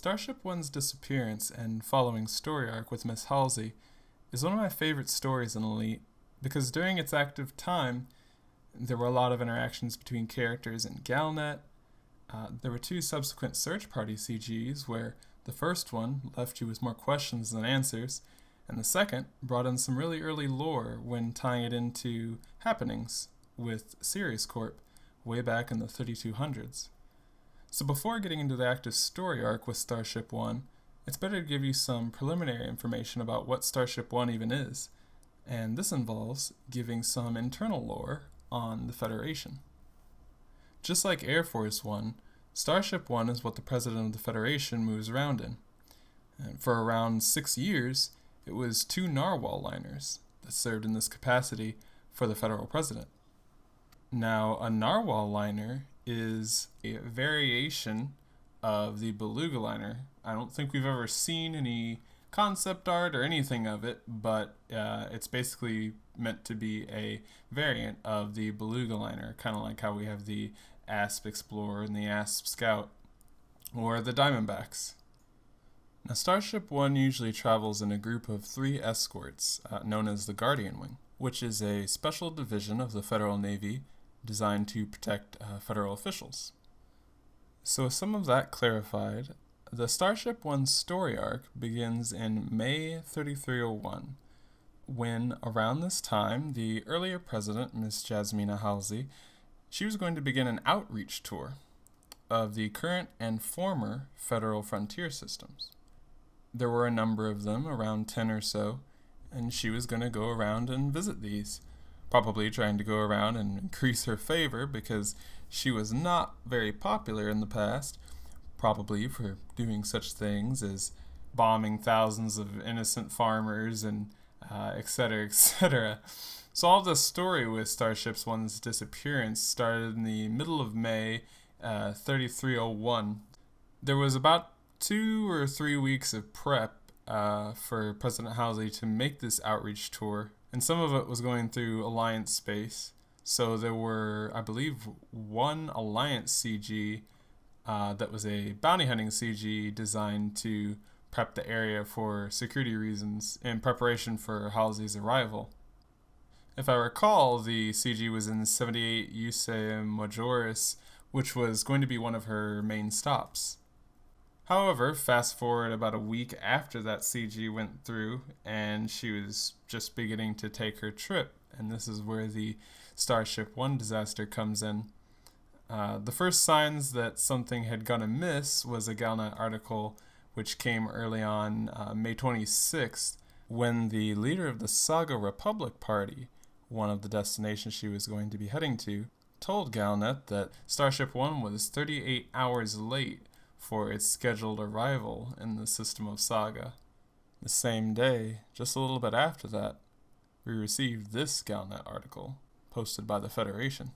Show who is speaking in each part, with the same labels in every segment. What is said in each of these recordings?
Speaker 1: Starship One's disappearance and following story arc with Miss Halsey is one of my favorite stories in Elite because during its active time, there were a lot of interactions between characters in Galnet. There were two subsequent search party CGs where the first one left you with more questions than answers, and the second brought in some really early lore when tying it into happenings with Sirius Corp way back in the 3200s. So before getting into the active story arc with Starship One, it's better to give you some preliminary information about what Starship One even is, and this involves giving some internal lore on the Federation. Just like Air Force One, Starship One is what the President of the Federation moves around in. And for around 6 years, it was two narwhal liners that served in this capacity for the Federal President. Now, a narwhal liner is a variation of the beluga liner. I don't think we've ever seen any concept art or anything of it, but it's basically meant to be a variant of the beluga liner, kind of like how we have the Asp Explorer and the Asp Scout, or the Diamondbacks. Now, Starship One usually travels in a group of 3 escorts, known as the Guardian Wing, which is a special division of the Federal Navy designed to protect federal officials. So with some of that clarified, the Starship One story arc begins in May 3301, when around this time, the earlier president, Miss Jasmina Halsey, she was going to begin an outreach tour of the current and former federal frontier systems. There were a number of them, around 10 or so, and she was going to go around and visit these, probably trying to go around and increase her favor because she was not very popular in the past, probably for doing such things as bombing thousands of innocent farmers and etc., etc. So all this story with Starship One's disappearance started in the middle of May 3301. There was about 2 or 3 weeks of prep for President Halsey to make this outreach tour, and some of it was going through Alliance space. So there were, I believe, one Alliance CG that was a bounty hunting CG designed to prep the area for security reasons in preparation for Halsey's arrival. If I recall, the CG was in 78 Usae Majoris, which was going to be one of her main stops. However, fast forward about a week after that CG went through, and she was just beginning to take her trip, and this is where the Starship One disaster comes in. The first signs that something had gone amiss was a Galnet article which came early on May 26th, when the leader of the Saga Republic Party, one of the destinations she was going to be heading to, told Galnet that Starship One was 38 hours late for its scheduled arrival in the system of Saga. The same day, just a little bit after that, we received this Galnet article, posted by the Federation.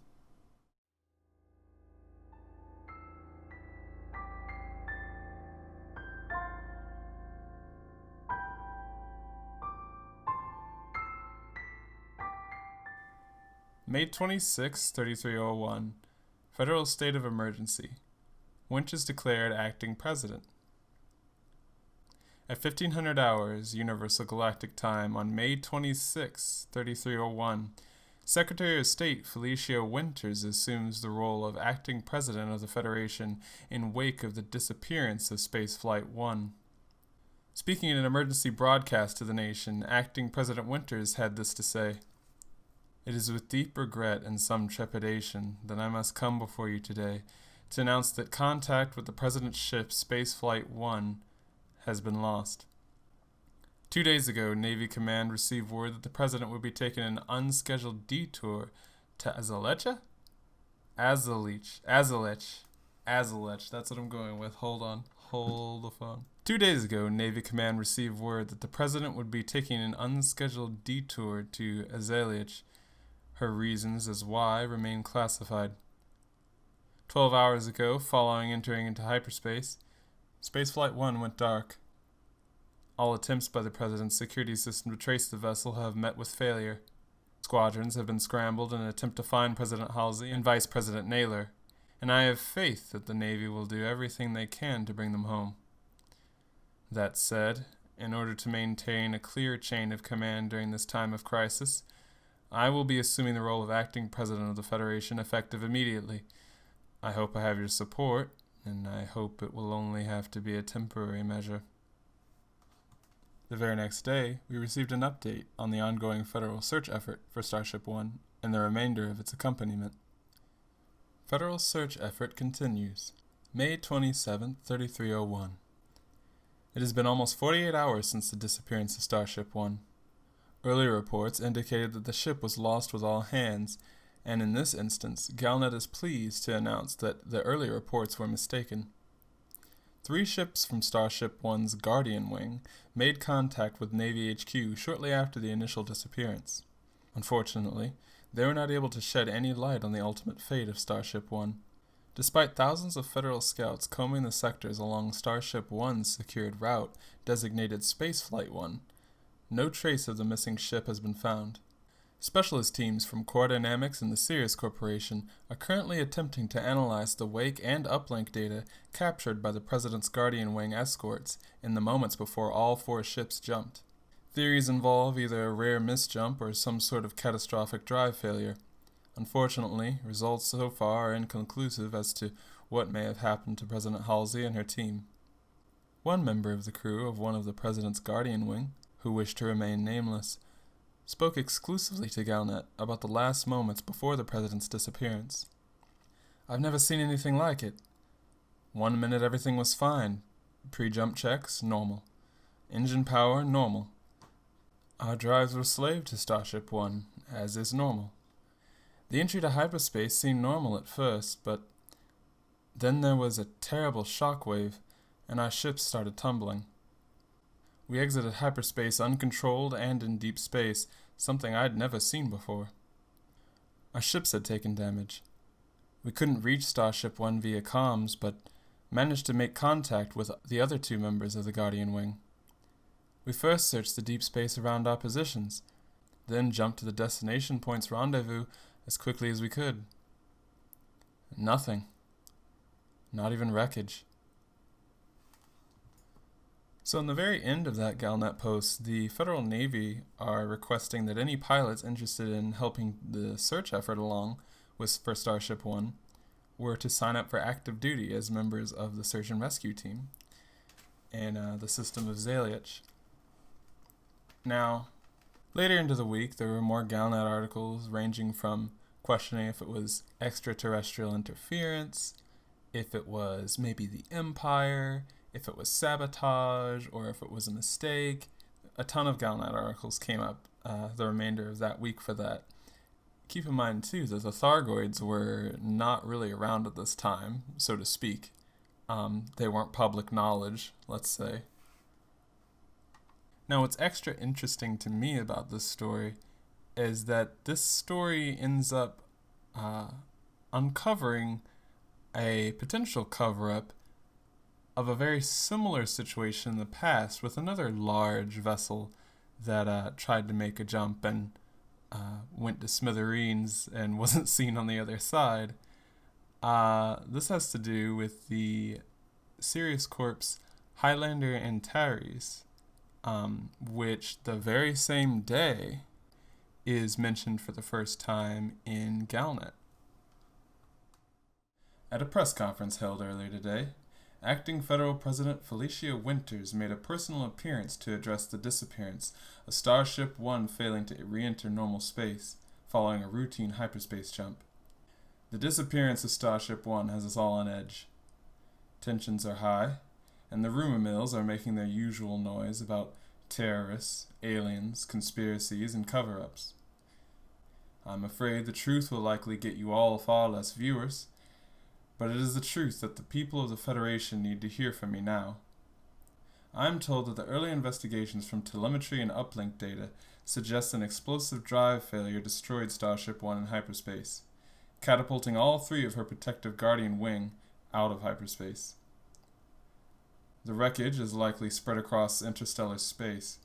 Speaker 1: May 26, 3301, Federal State of Emergency. Winch is declared acting president. At 1500 hours Universal Galactic Time on May 26, 3301, Secretary of State Felicia Winters assumes the role of acting president of the Federation in wake of the disappearance of Spaceflight One. Speaking in an emergency broadcast to the nation, acting President Winters had this to say: "It is with deep regret and some trepidation that I must come before you today to announce that contact with the President's ship Spaceflight One has been lost. 2 days ago, Navy Command received word that the President would be taking an unscheduled detour to Azalich, that's what I'm going with. Hold the phone. 2 days ago, Navy Command received word that the President would be taking an unscheduled detour to Azalich. Her reasons as why remain classified. 12 hours ago, following entering into hyperspace, Spaceflight One went dark. All attempts by the President's security system to trace the vessel have met with failure. Squadrons have been scrambled in an attempt to find President Halsey and Vice President Naylor, and I have faith that the Navy will do everything they can to bring them home. That said, in order to maintain a clear chain of command during this time of crisis, I will be assuming the role of acting president of the Federation effective immediately. I hope I have your support, and I hope it will only have to be a temporary measure. The very next day, we received an update on the ongoing federal search effort for Starship One and the remainder of its accompaniment. Federal search effort continues. May 27, 3301. It has been almost 48 hours since the disappearance of Starship One. Earlier reports indicated that the ship was lost with all hands, and in this instance, Galnet is pleased to announce that the earlier reports were mistaken. 3 ships from Starship One's Guardian Wing made contact with Navy HQ shortly after the initial disappearance. Unfortunately, they were not able to shed any light on the ultimate fate of Starship One. Despite thousands of Federal scouts combing the sectors along Starship One's secured route, designated Spaceflight 1, no trace of the missing ship has been found. Specialist teams from Core Dynamics and the Sirius Corporation are currently attempting to analyze the wake and uplink data captured by the President's Guardian Wing escorts in the moments before all 4 ships jumped. Theories involve either a rare misjump or some sort of catastrophic drive failure. Unfortunately, results so far are inconclusive as to what may have happened to President Halsey and her team. One member of the crew of one of the President's Guardian Wing, who wished to remain nameless, spoke exclusively to Galnet about the last moments before the President's disappearance. "I've never seen anything like it. 1 minute everything was fine. Pre-jump checks, normal. Engine power, normal. Our drives were slave to Starship One, as is normal. The entry to hyperspace seemed normal at first, but then there was a terrible shockwave, and our ships started tumbling. We exited hyperspace uncontrolled and in deep space, something I'd never seen before. Our ships had taken damage. We couldn't reach Starship One via comms, but managed to make contact with the other 2 members of the Guardian Wing. We first searched the deep space around our positions, then jumped to the destination point's rendezvous as quickly as we could. Nothing. Not even wreckage." So in the very end of that Galnet post, the Federal Navy are requesting that any pilots interested in helping the search effort along for Starship One were to sign up for active duty as members of the search and rescue team and the system of Zaliach. Now, later into the week, there were more Galnet articles ranging from questioning if it was extraterrestrial interference, if it was maybe the Empire, if it was sabotage, or if it was a mistake. A ton of Galnet articles came up the remainder of that week for that. Keep in mind, too, that the Thargoids were not really around at this time, so to speak. They weren't public knowledge, let's say. Now, what's extra interesting to me about this story is that this story ends up uncovering a potential cover-up of a very similar situation in the past with another large vessel that tried to make a jump and went to smithereens and wasn't seen on the other side. This has to do with the Sirius Corp's Highlander Antares, which the very same day is mentioned for the first time in Galnet. At a press conference held earlier today, Acting Federal President Felicia Winters made a personal appearance to address the disappearance of Starship One failing to re-enter normal space following a routine hyperspace jump. "The disappearance of Starship One has us all on edge. Tensions are high, and the rumor mills are making their usual noise about terrorists, aliens, conspiracies, and cover-ups. I'm afraid the truth will likely get you all far less viewers, but it is the truth that the people of the Federation need to hear from me now. I am told that the early investigations from telemetry and uplink data suggest an explosive drive failure destroyed Starship One in hyperspace, catapulting all 3 of her protective Guardian Wing out of hyperspace. The wreckage is likely spread across interstellar space.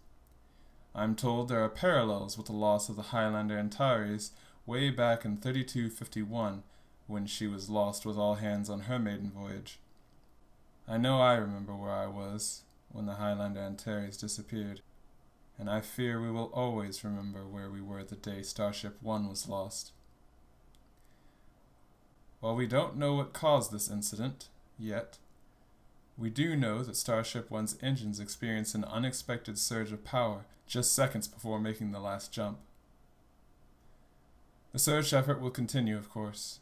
Speaker 1: I am told there are parallels with the loss of the Highlander Antares way back in 3251, when she was lost with all hands on her maiden voyage. I know I remember where I was when the Highlander Antares disappeared, and I fear we will always remember where we were the day Starship One was lost. While we don't know what caused this incident, yet, we do know that Starship One's engines experienced an unexpected surge of power just seconds before making the last jump. The search effort will continue, of course,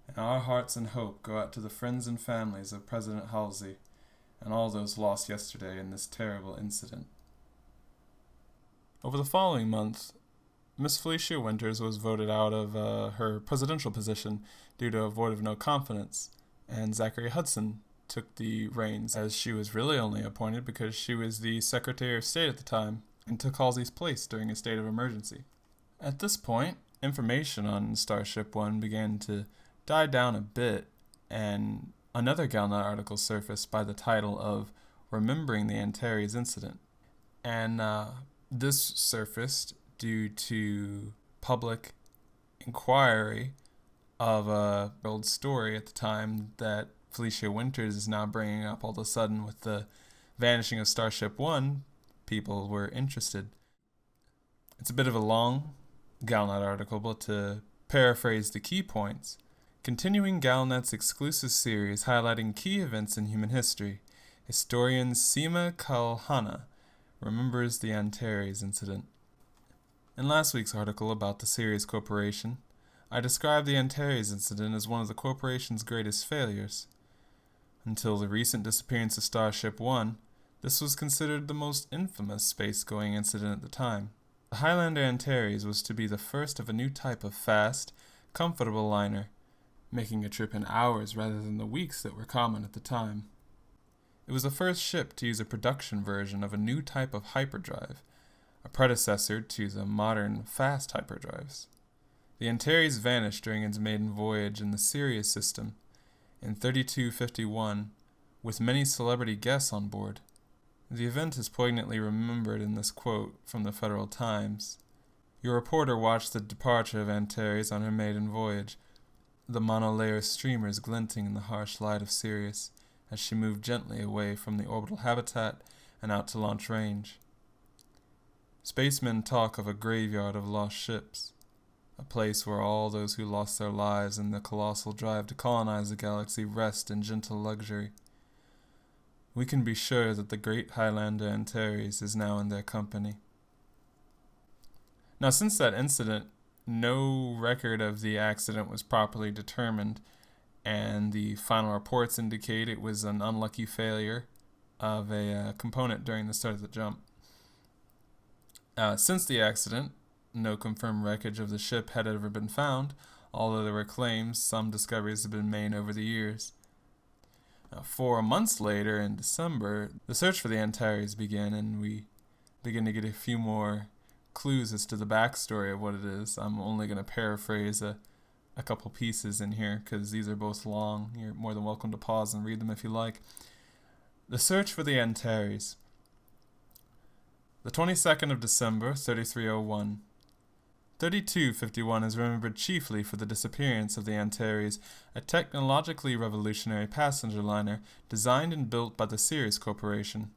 Speaker 1: and our hearts and hope go out to the friends and families of President Halsey and all those lost yesterday in this terrible incident. Over the following month, Miss Felicia Winters was voted out of her presidential position due to a vote of no confidence, and Zachary Hudson took the reins, as she was really only appointed because she was the Secretary of State at the time and took Halsey's place during a state of emergency. At this point, information on Starship One began to die down a bit, and another Galnet article surfaced by the title of Remembering the Antares Incident. And this surfaced due to public inquiry of a old story at the time that Felicia Winters is now bringing up all of a sudden with the vanishing of Starship One. People were interested. It's a bit of a long Galnet article, but to paraphrase the key points, continuing Galnet's exclusive series highlighting key events in human history, historian Seema Kalhana remembers the Antares incident. In last week's article about the Sirius Corporation, I described the Antares incident as one of the corporation's greatest failures. Until the recent disappearance of Starship One, this was considered the most infamous space-going incident at the time. The Highlander Antares was to be the first of a new type of fast, comfortable liner, making a trip in hours rather than the weeks that were common at the time. It was the first ship to use a production version of a new type of hyperdrive, a predecessor to the modern fast hyperdrives. The Antares vanished during its maiden voyage in the Sirius system in 3251, with many celebrity guests on board. The event is poignantly remembered in this quote from the Federal Times. Your reporter watched the departure of Antares on her maiden voyage, the monolayer streamers glinting in the harsh light of Sirius as she moved gently away from the orbital habitat and out to launch range. Spacemen talk of a graveyard of lost ships, a place where all those who lost their lives in the colossal drive to colonize the galaxy rest in gentle luxury. We can be sure that the great Highlander Antares is now in their company. Now, since that incident, no record of the accident was properly determined, and the final reports indicate it was an unlucky failure of a component during the start of the jump. Since the accident, no confirmed wreckage of the ship had ever been found, although there were claims some discoveries have been made over the years. 4 months later, in December, the search for the Antares began, and we begin to get a few more clues as to the backstory of what it is. I'm only going to paraphrase a couple pieces in here because these are both long. You're more than welcome to pause and read them if you like. The search for the Antares. The 22nd of December, 3301. 3251 is remembered chiefly for the disappearance of the Antares, a technologically revolutionary passenger liner designed and built by the Sirius Corporation.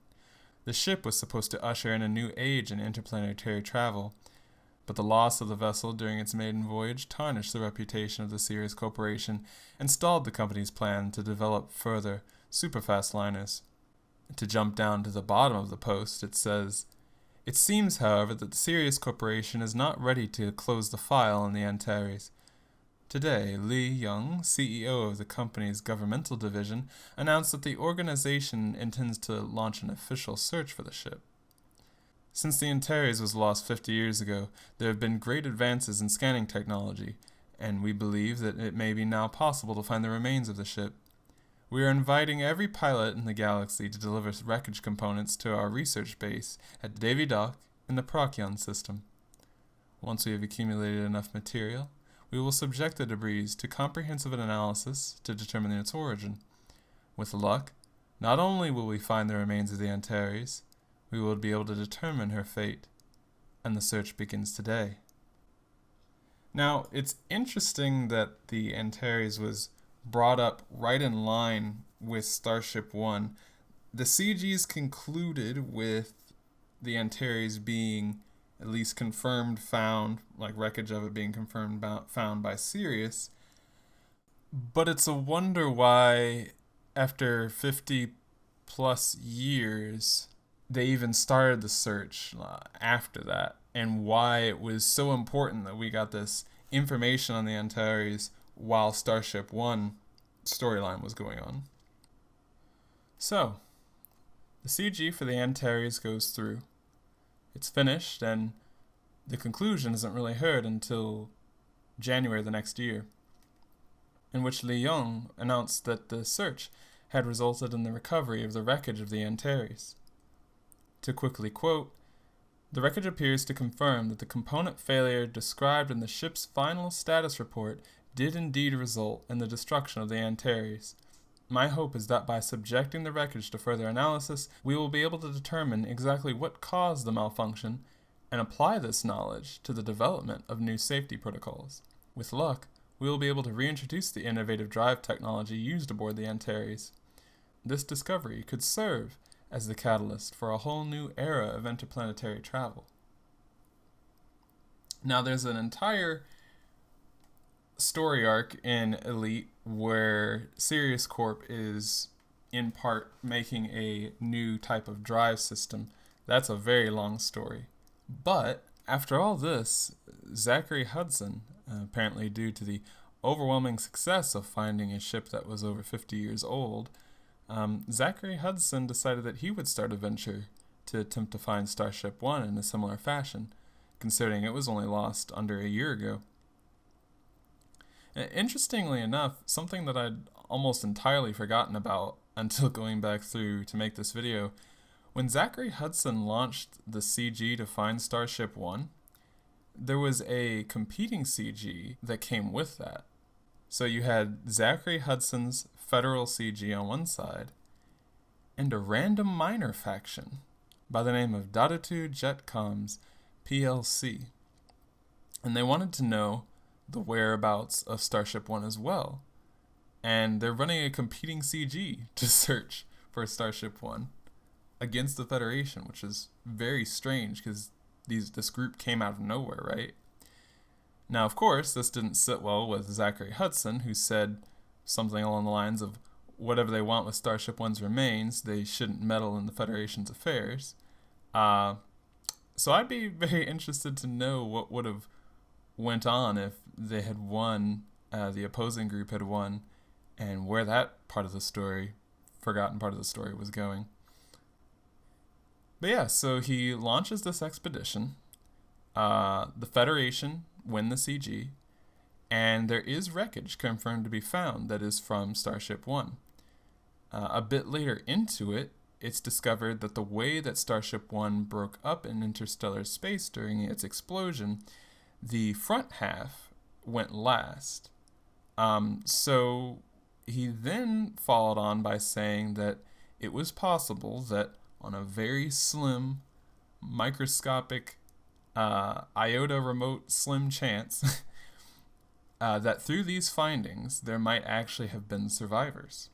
Speaker 1: The ship was supposed to usher in a new age in interplanetary travel, but the loss of the vessel during its maiden voyage tarnished the reputation of the Sirius Corporation and stalled the company's plan to develop further superfast liners. To jump down to the bottom of the post, it says, "It seems, however, that the Sirius Corporation is not ready to close the file on the Antares. Today, Lee Young, CEO of the company's governmental division, announced that the organization intends to launch an official search for the ship. Since the Antares was lost 50 years ago, there have been great advances in scanning technology, and we believe that it may be now possible to find the remains of the ship. We are inviting every pilot in the galaxy to deliver wreckage components to our research base at Davy Dock in the Procyon system. Once we have accumulated enough material, we will subject the debris to comprehensive analysis to determine its origin. With luck, not only will we find the remains of the Antares, we will be able to determine her fate, and the search begins today." Now, it's interesting that the Antares was brought up right in line with Starship One. The CGs concluded with the Antares being at least confirmed found, like wreckage of it being confirmed found by Sirius. But it's a wonder why, after 50 plus years, they even started the search after that, and why it was so important that we got this information on the Antares while Starship One storyline was going on. So, the CG for the Antares goes through. It's finished, and the conclusion isn't really heard until January the next year, in which Li Yong announced that the search had resulted in the recovery of the wreckage of the Antares. To quickly quote, "The wreckage appears to confirm that the component failure described in the ship's final status report did indeed result in the destruction of the Antares. My hope is that by subjecting the wreckage to further analysis, we will be able to determine exactly what caused the malfunction and apply this knowledge to the development of new safety protocols. With luck, we will be able to reintroduce the innovative drive technology used aboard the Antares. This discovery could serve as the catalyst for a whole new era of interplanetary travel." Now, there's an entire story arc in Elite where Sirius Corp is in part making a new type of drive system. That's a very long story. But after all this, Zachary Hudson, apparently due to the overwhelming success of finding a ship that was over 50 years old, Zachary Hudson decided that he would start a venture to attempt to find Starship One in a similar fashion, considering it was only lost under a year ago. Interestingly enough, something that I'd almost entirely forgotten about until going back through to make this video, when Zachary Hudson launched the CG to find Starship One, there was a competing CG that came with that. So you had Zachary Hudson's federal CG on one side, and a random minor faction by the name of Dadu Jetcoms PLC. And they wanted to know the whereabouts of Starship One as well. And they're running a competing CG to search for Starship One against the Federation, which is very strange because this group came out of nowhere, right? Now, of course, this didn't sit well with Zachary Hudson, who said something along the lines of, whatever they want with Starship One's remains, they shouldn't meddle in the Federation's affairs. So I'd be very interested to know what would have went on if they had won, the opposing group had won, and where that part of the story, forgotten part of the story, was going. But yeah, so he launches this expedition. The Federation win the CG, and there is wreckage confirmed to be found that is from Starship One. A bit later into it, it's discovered that the way that Starship One broke up in interstellar space during its explosion, the front half went last. So he then followed on by saying that it was possible that on a very slim, microscopic, iota remote slim chance that through these findings there might actually have been survivors.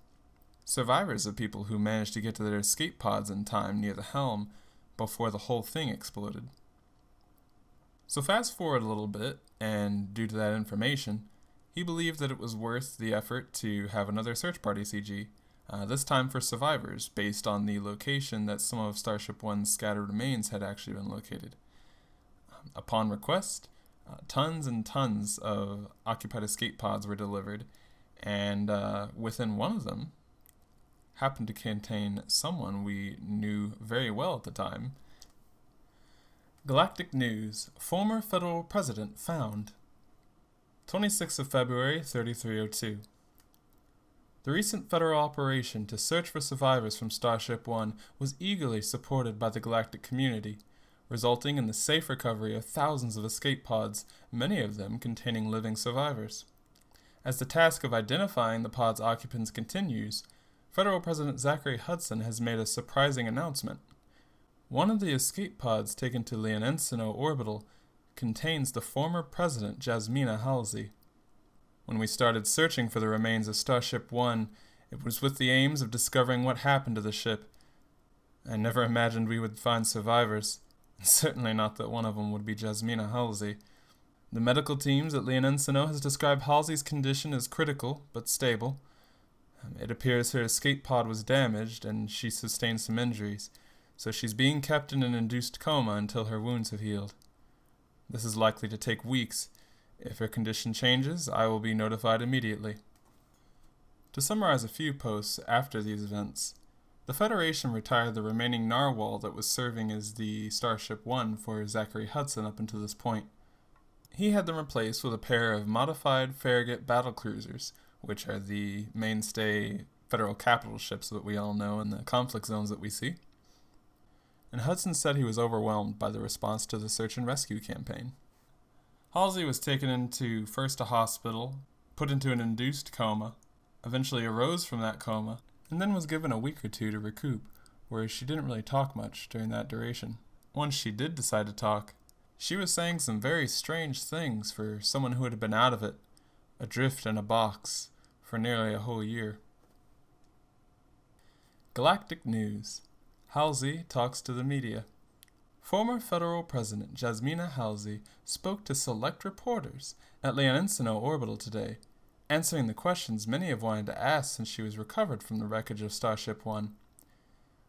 Speaker 1: Survivors of people who managed to get to their escape pods in time near the helm before the whole thing exploded. So fast forward a little bit, and due to that information, he believed that it was worth the effort to have another search party CG, this time for survivors, based on the location that some of Starship One's scattered remains had actually been located. Upon request, tons and tons of occupied escape pods were delivered, and within one of them happened to contain someone we knew very well at the time. Galactic News, former federal president found. 26th of February, 3302. The recent federal operation to search for survivors from Starship One was eagerly supported by the galactic community, resulting in the safe recovery of thousands of escape pods, many of them containing living survivors. As the task of identifying the pod's occupants continues, Federal President Zachary Hudson has made a surprising announcement. One of the escape pods taken to Leonensino Orbital contains the former president Jasmina Halsey. When we started searching for the remains of Starship One, it was with the aims of discovering what happened to the ship I never imagined we would find survivors. Certainly not that one of them would be Jasmina Halsey. The medical teams at Leonencino has described Halsey's condition as critical, but stable. It appears her escape pod was damaged, and she sustained some injuries, so she's being kept in an induced coma until her wounds have healed. This is likely to take weeks. If her condition changes, I will be notified immediately. To summarize a few posts after these events, the Federation retired the remaining narwhal that was serving as the Starship One for Zachary Hudson up until this point. He had them replaced with a pair of modified Farragut battlecruisers, which are the mainstay federal capital ships that we all know in the conflict zones that we see. And Hudson said he was overwhelmed by the response to the search and rescue campaign. Halsey was taken into first a hospital, put into an induced coma, eventually arose from that coma, and then was given a week or two to recoup, whereas she didn't really talk much during that duration. Once she did decide to talk, she was saying some very strange things for someone who had been out of it, adrift in a box, for nearly a whole year. Galactic News. Halsey talks to the media. Former federal president Jasmina Halsey spoke to select reporters at Leonencino Orbital today, answering the questions many have wanted to ask since she was recovered from the wreckage of Starship One.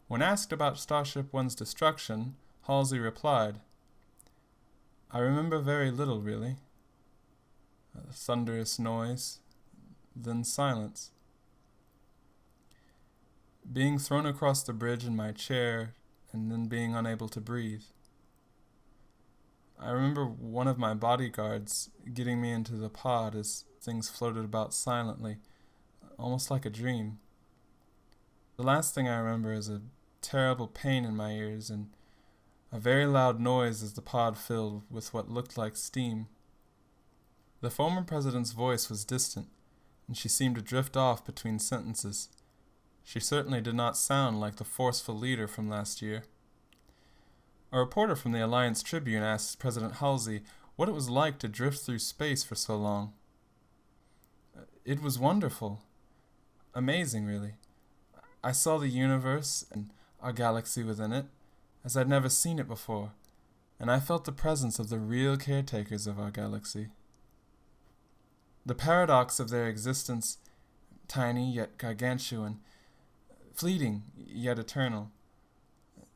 Speaker 1: When asked about Starship One's destruction, Halsey replied, "I remember very little, really. A thunderous noise, then silence. Being thrown across the bridge in my chair, and then being unable to breathe. I remember one of my bodyguards getting me into the pod as things floated about silently, almost like a dream. The last thing I remember is a terrible pain in my ears and a very loud noise as the pod filled with what looked like steam. The former president's voice was distant, and she seemed to drift off between sentences. She certainly did not sound like the forceful leader from last year." A reporter from the Alliance Tribune asked President Halsey what it was like to drift through space for so long. "It was wonderful. Amazing, really. I saw the universe and our galaxy within it, as I'd never seen it before, and I felt the presence of the real caretakers of our galaxy. The paradox of their existence, tiny yet gargantuan, fleeting yet eternal.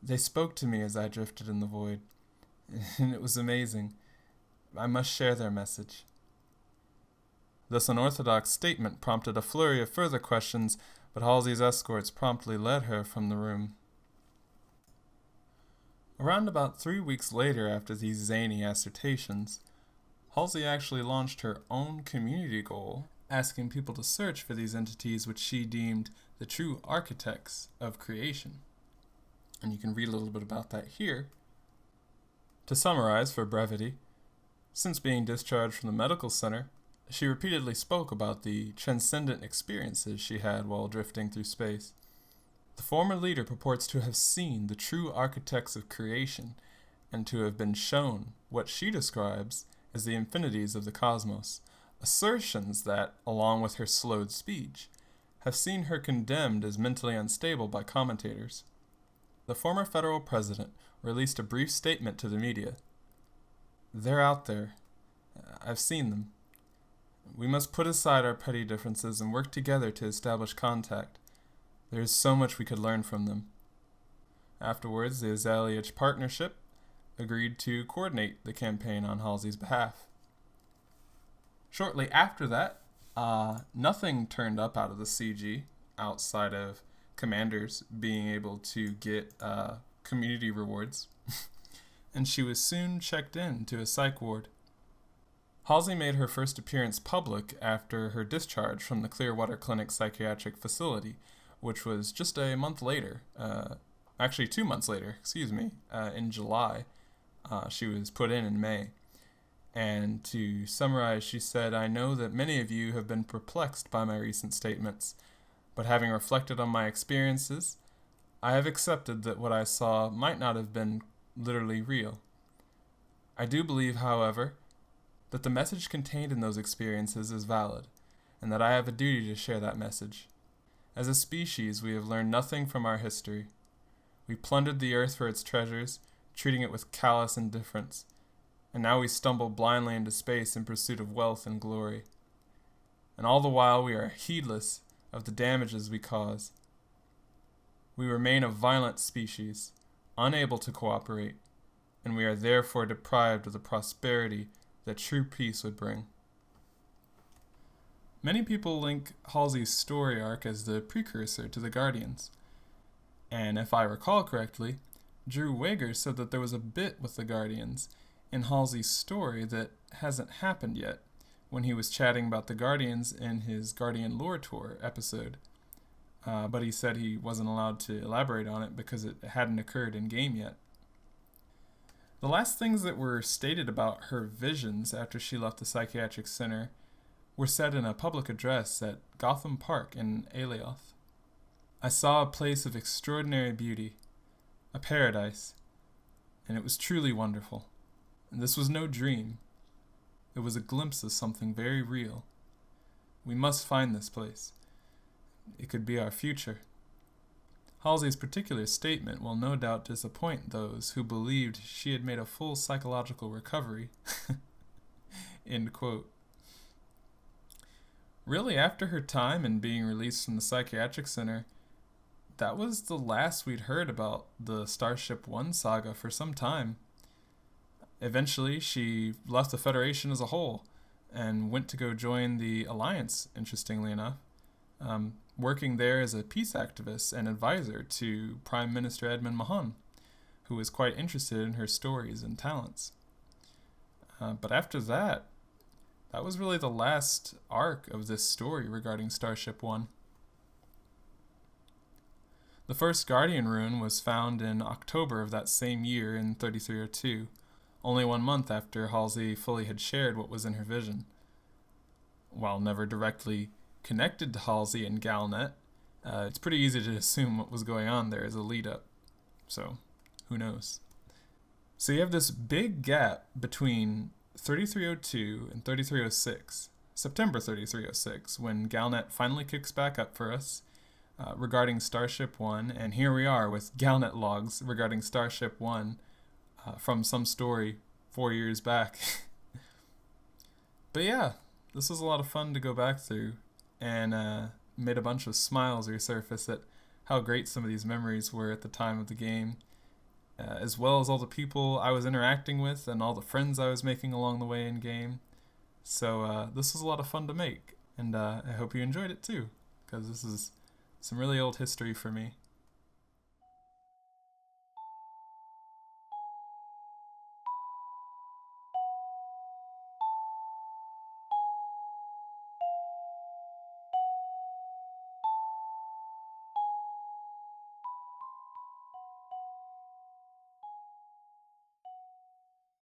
Speaker 1: They spoke to me as I drifted in the void, and it was amazing. I must share their message." This unorthodox statement prompted a flurry of further questions, but Halsey's escorts promptly led her from the room. Around about 3 weeks later after these zany assertions, Halsey actually launched her own community goal, asking people to search for these entities which she deemed the true architects of creation. And you can read a little bit about that here. To summarize for brevity, since being discharged from the medical center, she repeatedly spoke about the transcendent experiences she had while drifting through space. The former leader purports to have seen the true architects of creation and to have been shown what she describes as the infinities of the cosmos, assertions that, along with her slowed speech, have seen her condemned as mentally unstable by commentators. The former federal president released a brief statement to the media. "They're out there. I've seen them. We must put aside our petty differences and work together to establish contact. There is so much we could learn from them." Afterwards, the Azalea Partnership agreed to coordinate the campaign on Halsey's behalf. Shortly after that, nothing turned up out of the CG outside of commanders being able to get community rewards, and she was soon checked in to a psych ward. Halsey made her first appearance public after her discharge from the Clearwater Clinic psychiatric facility, which was just a month later, actually 2 months later, in July. She was put in May. And to summarize, she said, "I know that many of you have been perplexed by my recent statements, but having reflected on my experiences, I have accepted that what I saw might not have been literally real. I do believe, however, that the message contained in those experiences is valid, and that I have a duty to share that message. As a species, we have learned nothing from our history. We plundered the earth for its treasures, treating it with callous indifference, and now we stumble blindly into space in pursuit of wealth and glory. And all the while we are heedless of the damages we cause. We remain a violent species, unable to cooperate, and we are therefore deprived of the prosperity that true peace would bring. Many people link Halsey's story arc as the precursor to the Guardians, and if I recall correctly, Drew Wagar said that there was a bit with the Guardians in Halsey's story that hasn't happened yet, when he was chatting about the Guardians in his Guardian Lore Tour episode. But he said he wasn't allowed to elaborate on it because it hadn't occurred in game yet. The last things that were stated about her visions after she left the psychiatric center were said in a public address at Gotham Park in Alioth. I saw a place of extraordinary beauty, a paradise, and it was truly wonderful. And this was no dream. It was a glimpse of something very real. We must find this place. It could be our future. Halsey's particular statement will no doubt disappoint those who believed she had made a full psychological recovery. End quote. Really, after her time and being released from the psychiatric center, that was the last we'd heard about the Starship One saga for some time. Eventually, she left the Federation as a whole and went to go join the Alliance, interestingly enough, working there as a peace activist and advisor to Prime Minister Edmund Mahon, who was quite interested in her stories and talents. But after that was really the last arc of this story regarding Starship One. The first Guardian rune was found in October of that same year in 3302, only 1 month after Halsey fully had shared what was in her vision. While never directly connected to Halsey and Galnet, it's pretty easy to assume what was going on there as a lead-up. So, who knows? So you have this big gap between 3302 and 3306, September 3306, when Galnet finally kicks back up for us regarding Starship One, and here we are with Galnet logs regarding Starship One from some story 4 years back. But yeah, this was a lot of fun to go back through, and made a bunch of smiles resurface at how great some of these memories were at the time of the game, as well as all the people I was interacting with and all the friends I was making along the way in game. So this was a lot of fun to make, and I hope you enjoyed it too, because this is some really old history for me.